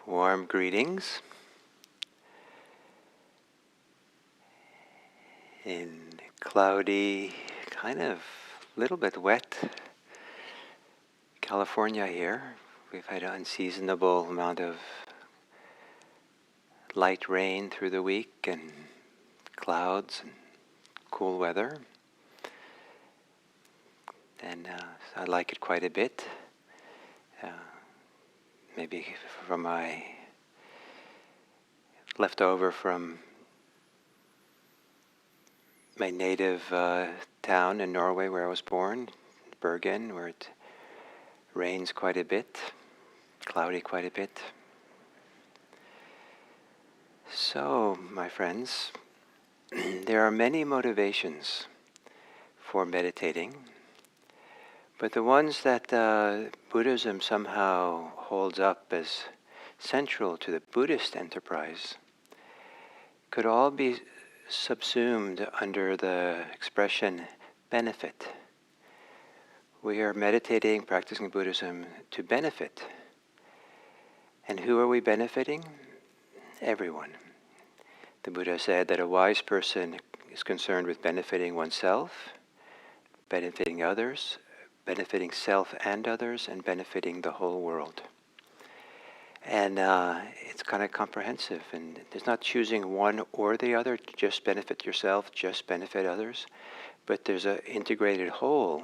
Warm greetings in cloudy, kind of little bit wet California here. We've had an unseasonable amount of light rain through the week and clouds and cool weather. And I like it quite a bit. Maybe from my leftover from my native town in Norway where I was born, Bergen, where it rains quite a bit, cloudy quite a bit. So, my friends, there are many motivations for meditating, but the ones that Buddhism somehow holds up as central to the Buddhist enterprise could all be subsumed under the expression benefit. We are meditating, practicing Buddhism to benefit. And who are we benefiting? Everyone. The Buddha said that a wise person is concerned with benefiting oneself, benefiting others, benefiting self and others, and benefiting the whole world. And it's kind of comprehensive, and there's not choosing one or the other, just benefit yourself, just benefit others, but there's an integrated whole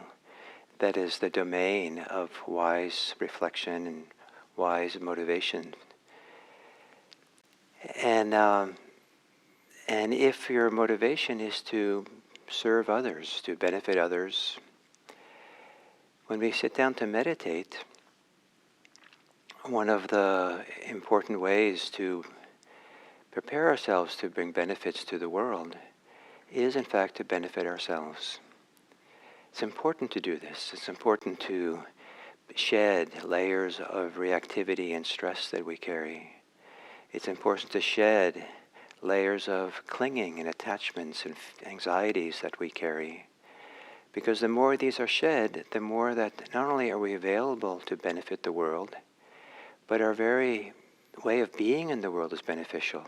that is the domain of wise reflection and wise motivation. And if your motivation is to serve others, to benefit others, when we sit down to meditate, one of the important ways to prepare ourselves to bring benefits to the world is, in fact, to benefit ourselves. It's important to do this. It's important to shed layers of reactivity and stress that we carry. It's important to shed layers of clinging and attachments and anxieties that we carry. Because the more these are shed, the more that not only are we available to benefit the world, but our very way of being in the world is beneficial.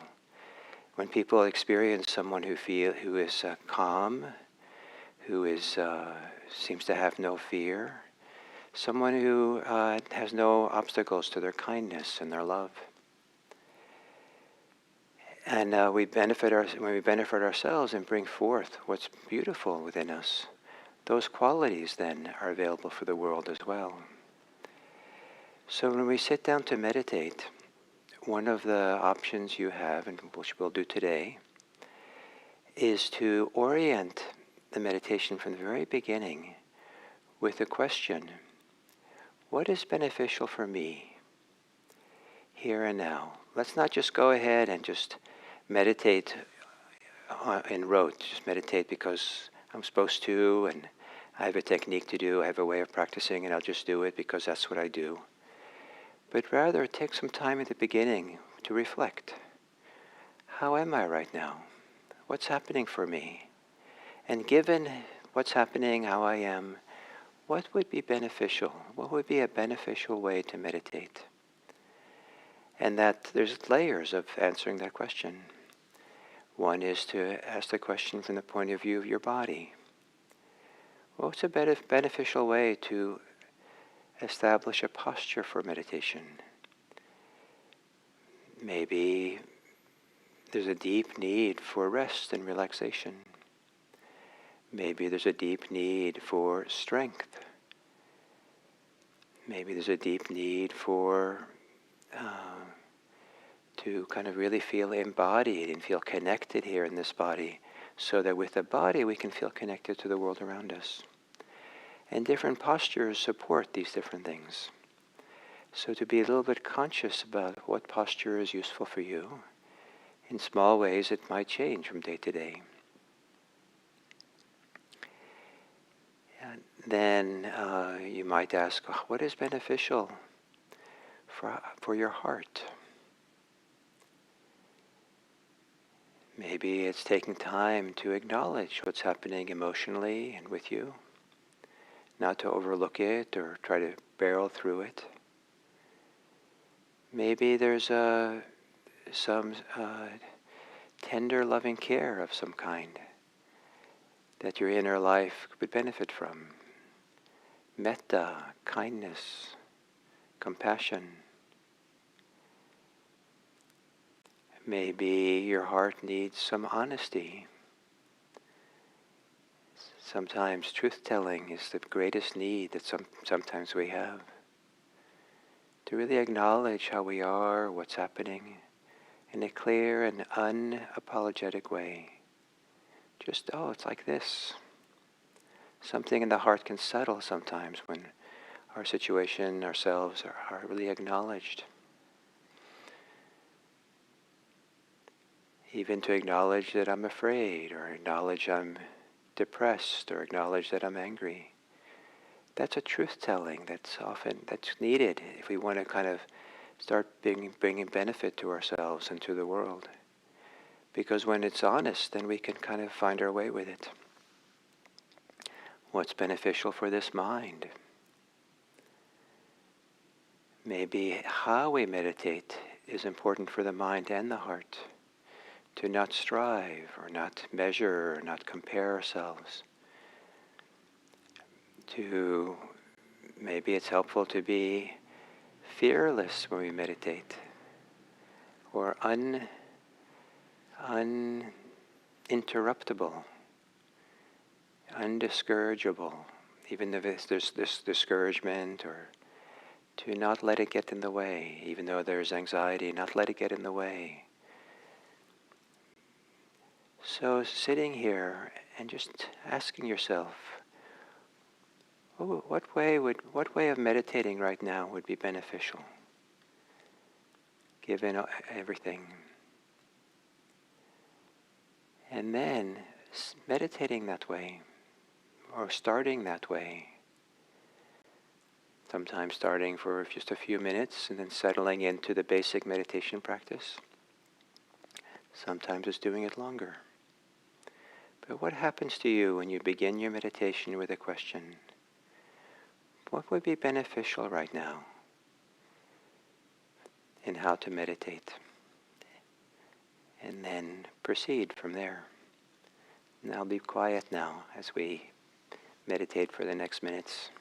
When people experience someone who is calm, who is seems to have no fear, someone who has no obstacles to their kindness and their love, and when we benefit ourselves and bring forth what's beautiful within us, those qualities then are available for the world as well. So when we sit down to meditate, one of the options you have, and which we'll do today, is to orient the meditation from the very beginning with the question, what is beneficial for me here and now? Let's not just go ahead and just meditate in rote, just meditate because I'm supposed to, and I have a technique to do, I have a way of practicing, and I'll just do it because that's what I do. But rather take some time at the beginning to reflect. How am I right now? What's happening for me? And given what's happening, how I am, what would be beneficial? What would be a beneficial way to meditate? And that there's layers of answering that question. One is to ask the question from the point of view of your body. What's a beneficial way to establish a posture for meditation? Maybe there's a deep need for rest and relaxation. Maybe there's a deep need for strength. Maybe there's a deep need for to kind of really feel embodied and feel connected here in this body, so that with the body we can feel connected to the world around us. And different postures support these different things. So to be a little bit conscious about what posture is useful for you. In small ways it might change from day to day. And then you might ask, what is beneficial for your heart? Maybe it's taking time to acknowledge what's happening emotionally and with you, not to overlook it or try to barrel through it. Maybe there's some tender, loving care of some kind that your inner life would benefit from. Metta, kindness, compassion. Maybe your heart needs some honesty. Sometimes truth-telling is the greatest need that sometimes we have. To really acknowledge how we are, what's happening, in a clear and unapologetic way. Just, it's like this. Something in the heart can settle sometimes when our situation, ourselves, are really acknowledged. Even to acknowledge that I'm afraid, or acknowledge I'm depressed, or acknowledge that I'm angry. That's a truth-telling that's needed if we want to kind of start bringing benefit to ourselves and to the world. Because when it's honest, then we can kind of find our way with it. What's beneficial for this mind? Maybe how we meditate is important for the mind and the heart. To not strive, or not measure, or not compare ourselves. Maybe it's helpful to be fearless when we meditate, or uninterruptible, undiscourageable, even if there's this discouragement, or to not let it get in the way, even though there's anxiety, not let it get in the way. So sitting here and just asking yourself, what way of meditating right now would be beneficial, given everything? And then meditating that way, or starting that way. Sometimes starting for just a few minutes and then settling into the basic meditation practice. Sometimes it's doing it longer. But what happens to you when you begin your meditation with a question? What would be beneficial right now in how to meditate? And then proceed from there. And I'll be quiet now as we meditate for the next minutes.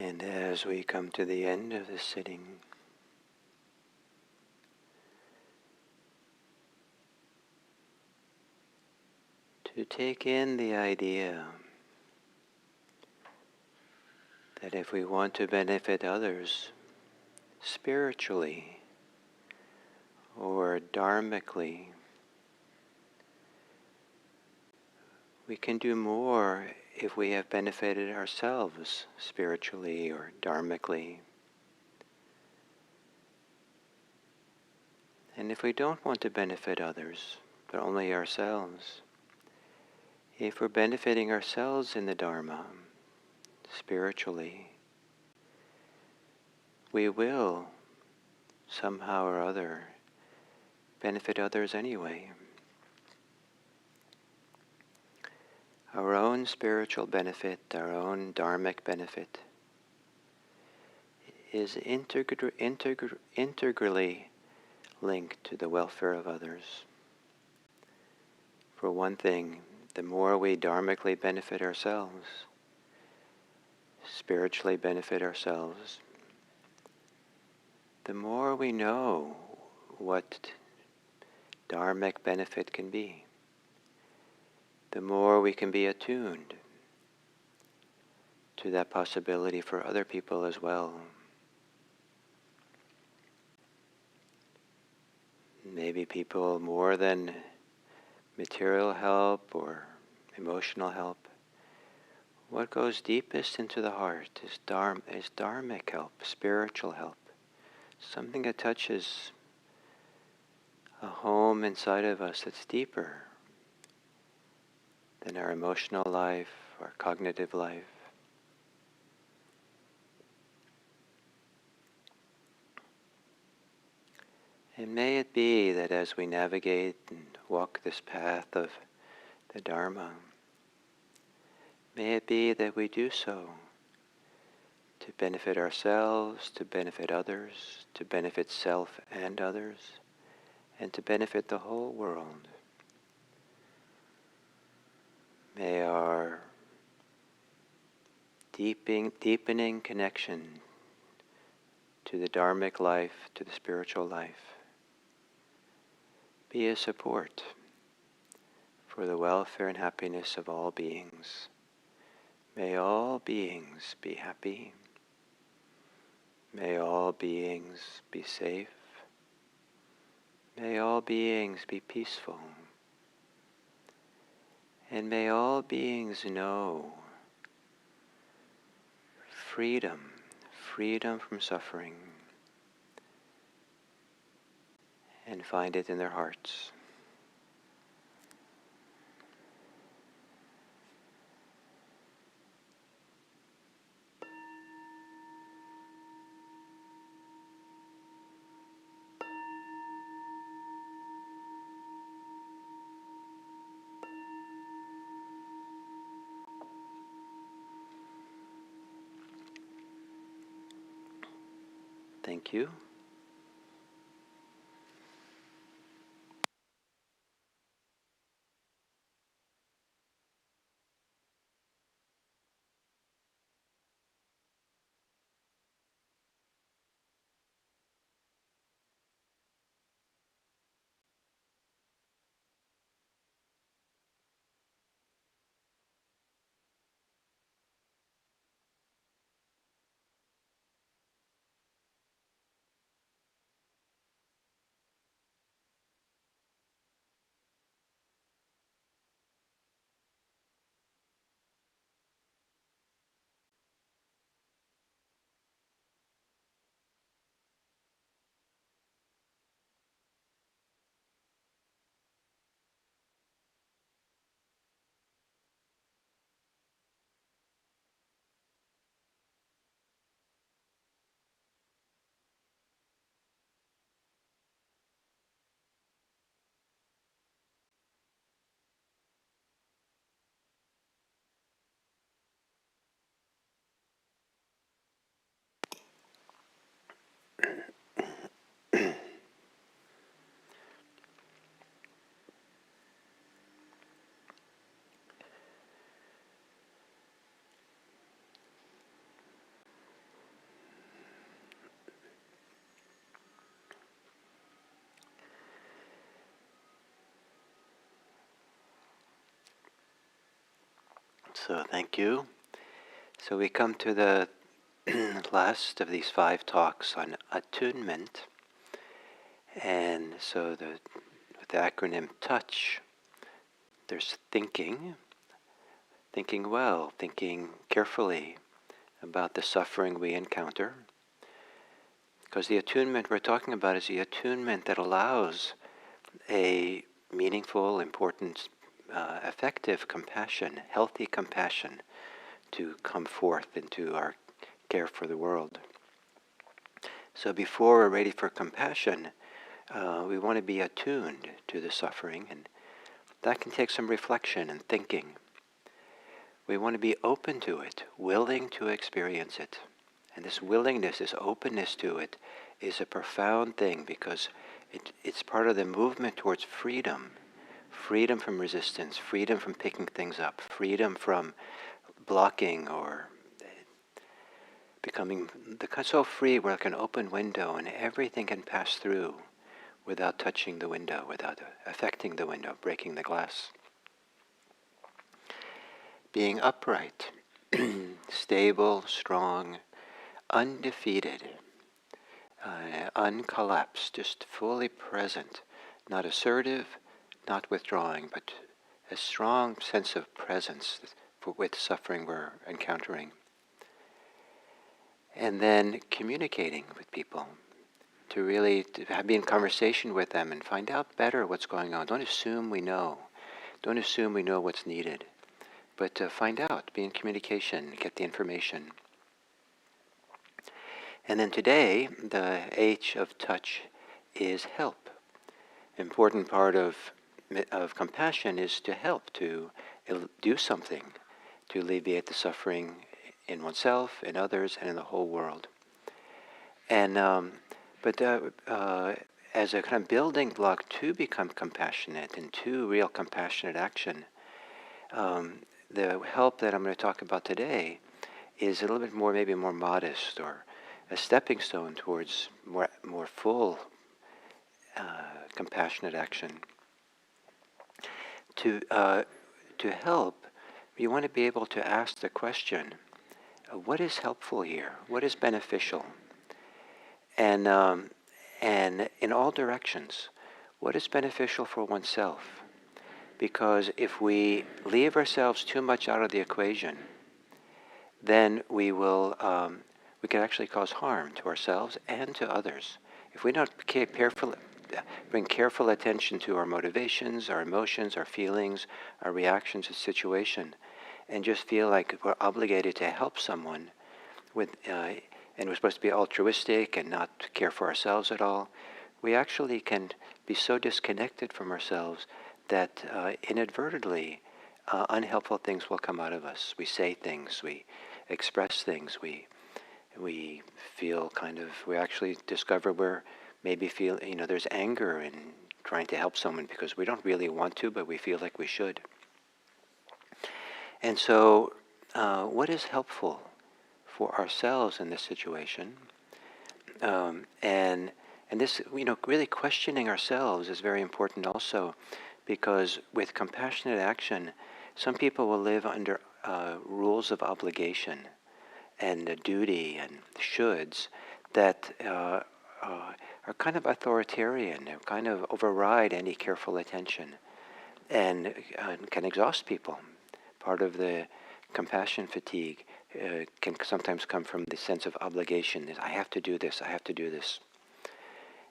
And as we come to the end of this sitting, to take in the idea that if we want to benefit others spiritually or dharmically, we can do more if we have benefited ourselves spiritually or dharmically. And if we don't want to benefit others, but only ourselves, if we're benefiting ourselves in the Dharma, spiritually, we will somehow or other benefit others anyway. Our own spiritual benefit, our own dharmic benefit, is integrally linked to the welfare of others. For one thing, the more we dharmically benefit ourselves, spiritually benefit ourselves, the more we know what dharmic benefit can be, the more we can be attuned to that possibility for other people as well. Maybe people more than material help or emotional help. What goes deepest into the heart is dharmic help, spiritual help, something that touches a home inside of us that's deeper than our emotional life, our cognitive life. And may it be that as we navigate and walk this path of the Dharma, may it be that we do so to benefit ourselves, to benefit others, to benefit self and others, and to benefit the whole world. May our deepening connection to the dharmic life, to the spiritual life, be a support for the welfare and happiness of all beings. May all beings be happy. May all beings be safe. May all beings be peaceful. And may all beings know freedom, freedom from suffering, and find it in their hearts. Thank you. So thank you. So we come to the last of these 5 talks on attunement. And so with the acronym TOUCH, there's thinking well, thinking carefully about the suffering we encounter. Because the attunement we're talking about is the attunement that allows a meaningful, important, effective compassion, healthy compassion to come forth into our care for the world. So before we're ready for compassion, we want to be attuned to the suffering, and that can take some reflection and thinking. We want to be open to it, willing to experience it. And this willingness, this openness to it, is a profound thing because it's part of the movement towards freedom. Freedom from resistance, freedom from picking things up, freedom from blocking or becoming so free we're like an open window and everything can pass through without touching the window, without affecting the window, breaking the glass. Being upright, stable, strong, undefeated, uncollapsed, just fully present, not assertive, not withdrawing, but a strong sense of presence with suffering we're encountering. And then communicating with people, to really be in conversation with them and find out better what's going on. Don't assume we know. Don't assume we know what's needed. But to find out, be in communication, get the information. And then today, the H of touch is help. Important part of compassion is to help, to do something, to alleviate the suffering in oneself, in others, and in the whole world. And as a kind of building block to become compassionate and to real compassionate action, the help that I'm going to talk about today is a little bit more, maybe more modest, or a stepping stone towards more full compassionate action. To help, you want to be able to ask the question, what is helpful here? What is beneficial? And in all directions, what is beneficial for oneself? Because if we leave ourselves too much out of the equation, then we can actually cause harm to ourselves and to others. If we don't bring careful attention to our motivations, our emotions, our feelings, our reactions to the situation, and just feel like we're obligated to help someone and we're supposed to be altruistic and not care for ourselves at all, we actually can be so disconnected from ourselves that inadvertently unhelpful things will come out of us. We say things, we express things, we feel we actually discover we're maybe there's anger in trying to help someone because we don't really want to, but we feel like we should. And so what is helpful for ourselves in this situation? And this, really questioning ourselves is very important also, because with compassionate action, some people will live under rules of obligation and duty and shoulds that are kind of authoritarian, kind of override any careful attention, and can exhaust people. Part of the compassion fatigue can sometimes come from the sense of obligation. I have to do this, I have to do this.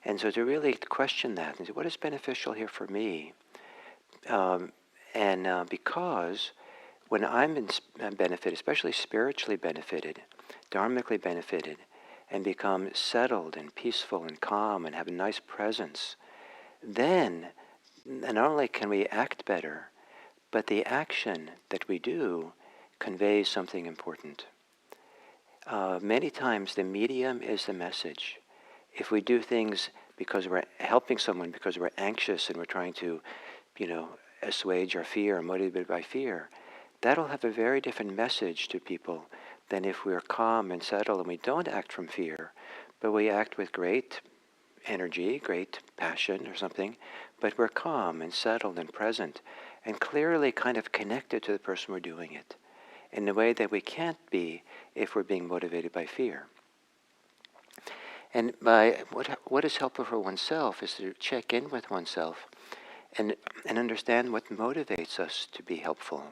And so to really question that and say, what is beneficial here for me? Because when I'm benefited, especially spiritually benefited, dharmically benefited, and become settled and peaceful and calm and have a nice presence, then not only can we act better, but the action that we do conveys something important. Many times the medium is the message. If we do things because we're helping someone, because we're anxious and we're trying to, assuage our fear, motivated by fear, that'll have a very different message to people than if we're calm and settled and we don't act from fear, but we act with great energy, great passion or something, but we're calm and settled and present and clearly kind of connected to the person we're doing it. in a way that we can't be if we're being motivated by fear. And by what is helpful for oneself is to check in with oneself and understand what motivates us to be helpful.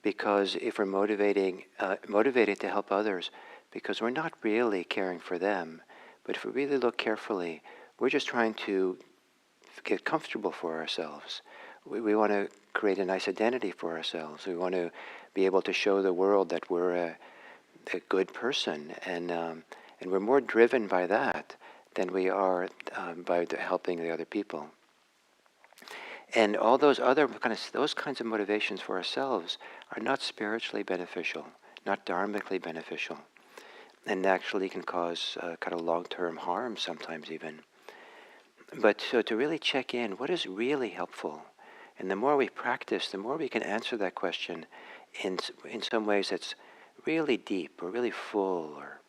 Because if we're motivated to help others, because we're not really caring for them, but if we really look carefully, we're just trying to get comfortable for ourselves. We want to create a nice identity for ourselves. We want to be able to show the world that we're a good person, and we're more driven by that than we are by helping the other people. And all those other those kinds of motivations for ourselves are not spiritually beneficial, not dharmically beneficial, and actually can cause kind of long-term harm sometimes even. But so to really check in, what is really helpful? And the more we practice, the more we can answer that question in some ways that's really deep or really full or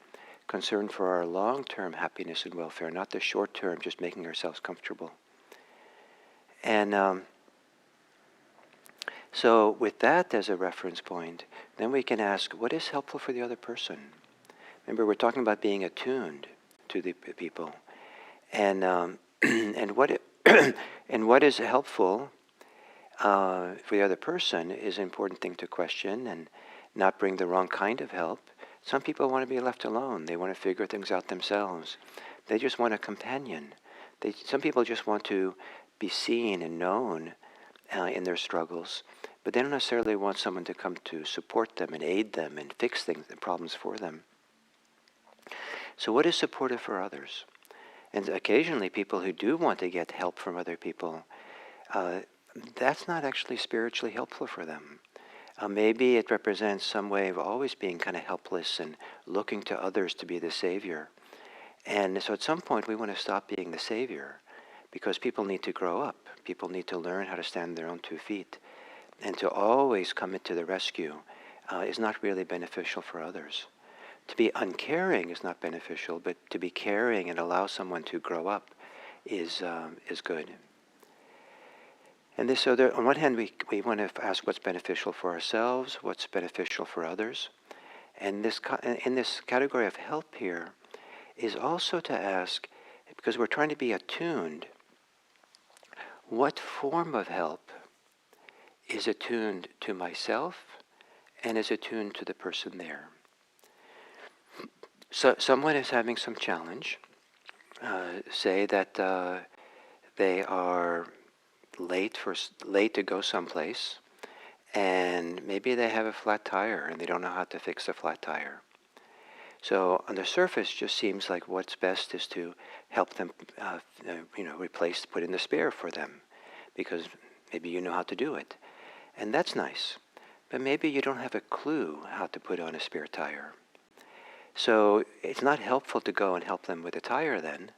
concerned for our long-term happiness and welfare, not the short-term just making ourselves comfortable. And so with that as a reference point, then we can ask, what is helpful for the other person? Remember, we're talking about being attuned to the people. And and what and what is helpful for the other person is an important thing to question and not bring the wrong kind of help. Some people want to be left alone. They want to figure things out themselves. They just want a companion. Some people just want to be seen and known in their struggles, but they don't necessarily want someone to come to support them and aid them and fix things and problems for them. So what is supportive for others? And occasionally people who do want to get help from other people, that's not actually spiritually helpful for them. Maybe it represents some way of always being kind of helpless and looking to others to be the savior. And so at some point we want to stop being the savior, because people need to grow up. People need to learn how to stand on their own 2 feet. And to always come into the rescue is not really beneficial for others. To be uncaring is not beneficial, but to be caring and allow someone to grow up is good. And this, so there, on one hand, we want to ask what's beneficial for ourselves, what's beneficial for others. And in this category of help here is also to ask, because we're trying to be attuned, what form of help is attuned to myself and is attuned to the person there? So someone is having some challenge, say that they are late to go someplace, and maybe they have a flat tire and they don't know how to fix a flat tire. So on the surface, just seems like what's best is to help them, replace, put in the spare for them, because maybe you know how to do it, and that's nice. But maybe you don't have a clue how to put on a spare tire. So it's not helpful to go and help them with a tire then.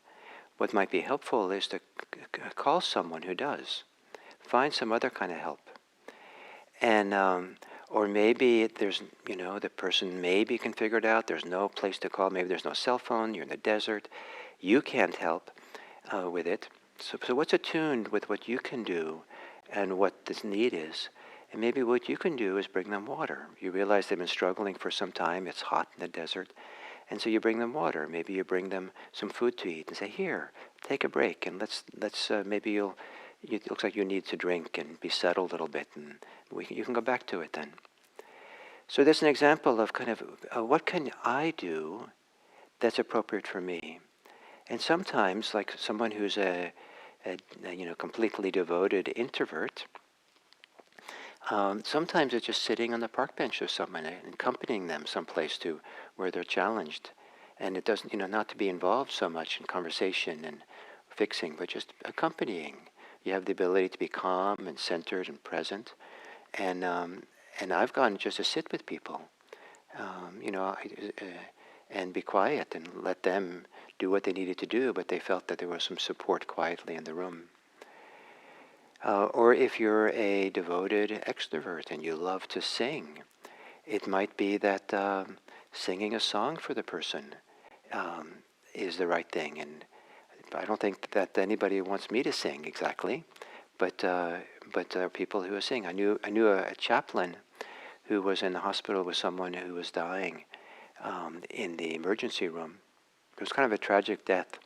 What might be helpful is to call someone who does. Find some other kind of help. And or maybe there's, the person maybe can figure it out. There's no place to call. Maybe there's no cell phone. You're in the desert. You can't help with it. So what's attuned with what you can do and what this need is? And maybe what you can do is bring them water. You realize they've been struggling for some time. It's hot in the desert. And so you bring them water. Maybe you bring them some food to eat and say, here, take a break. And let's maybe it looks like you need to drink and be settled a little bit. And you can go back to it then. So that's an example of kind of what can I do that's appropriate for me? And sometimes, like someone who's a completely devoted introvert, sometimes it's just sitting on the park bench with someone and accompanying them someplace to where they're challenged. And it doesn't, not to be involved so much in conversation and fixing, but just accompanying. You have the ability to be calm and centered and present. And I've gone just to sit with people, and be quiet and let them do what they needed to do, but they felt that there was some support quietly in the room. Or if you're a devoted extrovert and you love to sing, it might be that singing a song for the person is the right thing. And I don't think that anybody wants me to sing exactly, but there are people who sing. I knew a chaplain who was in the hospital with someone who was dying in the emergency room. It was kind of a tragic death.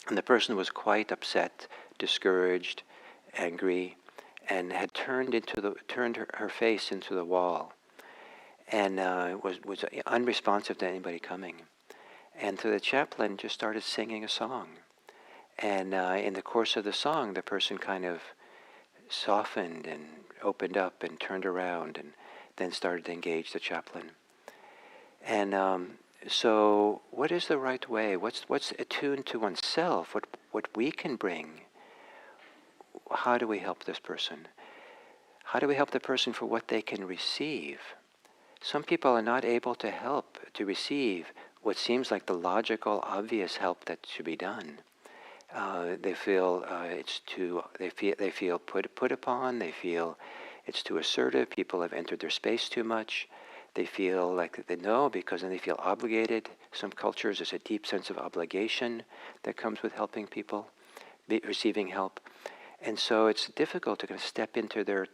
And the person was quite upset, discouraged, angry, and had turned her face into the wall, and was unresponsive to anybody coming. And so the chaplain just started singing a song. And in the course of the song, the person kind of softened and opened up and turned around and then started to engage the chaplain. And so what is the right way? What's attuned to oneself? What we can bring? How do we help this person? How do we help the person for what they can receive? Some people are not able to help, to receive what seems like the logical, obvious help that should be done. They feel it's too. They feel put upon. They feel it's too assertive. People have entered their space too much. They feel like they know because then they feel obligated. Some cultures there's a deep sense of obligation that comes with helping people, receiving help, and so it's difficult to kind of step into their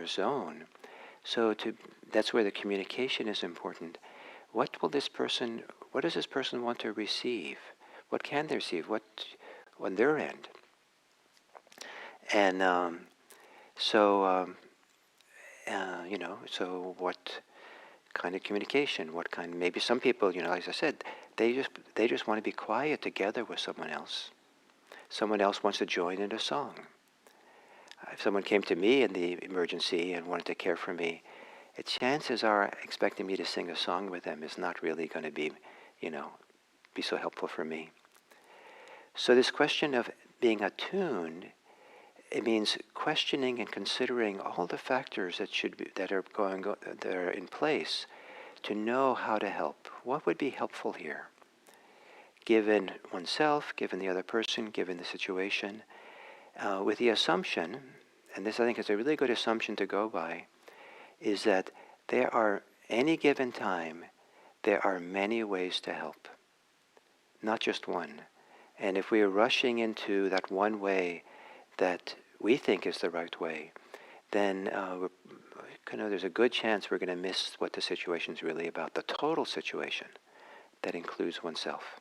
zone. So that's where the communication is important. What does this person want to receive? What can they receive? What on their end? And so what kind of communication? What kind? Maybe some people, as I said, they just want to be quiet together with someone else. Someone else wants to join in a song. If someone came to me in the emergency and wanted to care for me, chances are expecting me to sing a song with them is not really going to be so helpful for me. So this question of being attuned, it means questioning and considering all the factors that are in place to know how to help. What would be helpful here? Given oneself, given the other person, given the situation, with the assumption, and this I think is a really good assumption to go by, is that there are, any given time, there are many ways to help, not just one. And if we are rushing into that one way that we think is the right way, then there's a good chance we're going to miss what the situation is really about, the total situation that includes oneself.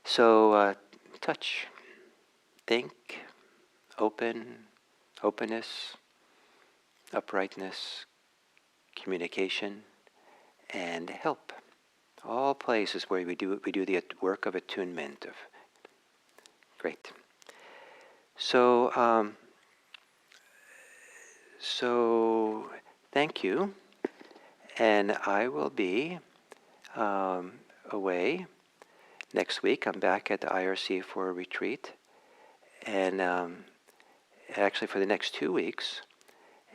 So touch, think, openness, uprightness, communication, and help. All places where we do the work of attunement. Great. So thank you, and I will be away next week. I'm back at the IRC for a retreat, and actually for the next 2 weeks.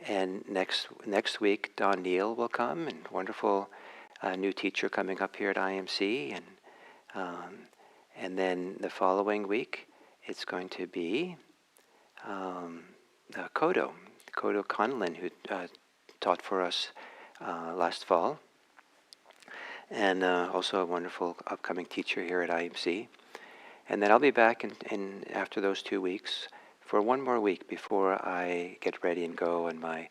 And next week, Don Neal will come, and wonderful new teacher coming up here at IMC, and then the following week, it's going to be Kodo Conlin, who taught for us last fall, and also a wonderful upcoming teacher here at IMC. And then I'll be back in after those 2 weeks for one more week before I get ready and go on my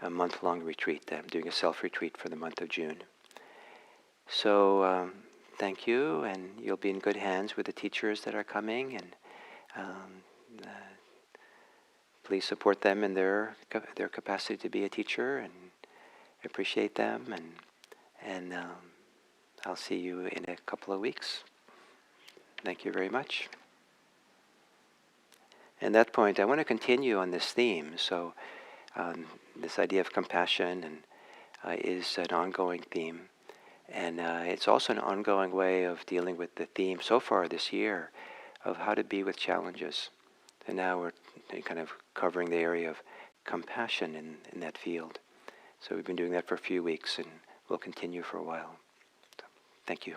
month-long retreat. I'm doing a self-retreat for the month of June. So thank you, and you'll be in good hands with the teachers that are coming, and please support them in their capacity to be a teacher, and appreciate them, and I'll see you in a couple of weeks. Thank you very much. At that point, I want to continue on this theme. So this idea of compassion is an ongoing theme. And it's also an ongoing way of dealing with the theme so far this year of how to be with challenges. And now we're kind of covering the area of compassion in that field. So we've been doing that for a few weeks, and we'll continue for a while. So, thank you.